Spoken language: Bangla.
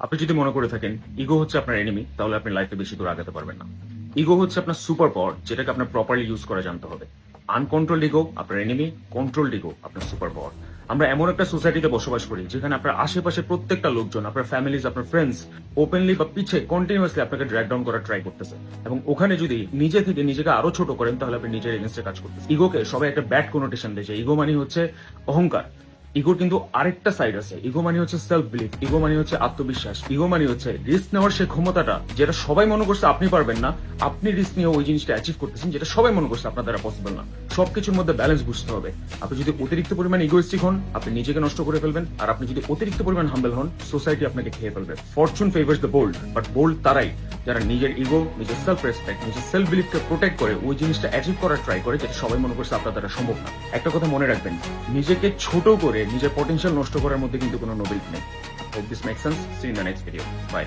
আপনি যদি মনে করে থাকেন ইগো হচ্ছে আপনার এনিমি, তাহলে আপনি লাইফে বেশি দূর আগাতে পারবেন না। ইগো হচ্ছে আপনার সুপার পাওয়ার, যেটাকে আপনার প্রপারলি ইউজ করা জানতে হবে। আনকন্ট্রোলড ইগো আপনার এনিমি, কন্ট্রোলড ইগো আপনার সুপার পাওয়ার। আমরা এমন একটা সোসাইটিতে বসবাস করি যেখানে আপনার আশেপাশে প্রত্যেকটা লোকজন, আপনার ফ্যামিলিজ, আপনার ফ্রেন্ডস ওপেনলি বা পিছে কন্টিনিউয়াসলি আপনাকে ড্র্যাগ ডাউন করার ট্রাই করতেছে, এবং ওখানে যদি নিজে থেকে নিজেকে আরো ছোট করেন তাহলে আপনি নিজের এগেন্স্টে কাজ করতেছেন। ইগোকে সবাই একটা ব্যাড কোনোটেশন দিয়েছে। ইগো মানে হচ্ছে অহংকার। ইগোর কিন্তু আরেকটা সাইড আছে। ইগো মানে হচ্ছে সেলফ বিলিফ, ইগো মানে হচ্ছে আত্মবিশ্বাস, ইগো মানে হচ্ছে রিস্ক নেওয়ার সেই ক্ষমতাটা, যেটা সবাই মনে করছে আপনি পারবেন না, আপনি রিস্ক নিয়ে ওই জিনিসটা অ্যাচিভ করতেছেন যেটা সবাই মনে করছে আপনার দ্বারা পসিবল না। সবকিছুর মধ্যে ব্যালেন্স বুঝতে হবে। আপনি যদি অতিরিক্ত পরিমাণ ইগোইস্টিক হন, আপনি নিজেকে নষ্ট করে ফেলবেন, আর আপনি যদি অতিরিক্ত পরিমাণ হাম্বল হন, সোসাইটি আপনাকে খেয়ে ফেলবে। Fortune favours the bold, but bold তারাই যারা নিজের ইগো, নিজের সেলফ রেসপেক্ট, নিজের সেলফ বিলিফকে প্রোটেক্ট করে ওই জিনিসটা অ্যাচিভ করার ট্রাই করে যেটা সবাই মনে করছে আপনার দ্বারা সম্ভব না। একটা কথা মনে রাখবেন, নিজেকে ছোট করে নিজের পটেনশিয়াল নষ্ট করার মধ্যে কিন্তু কোনো নোবেলিটি নেই। Hope this make sense. See in the next video. By.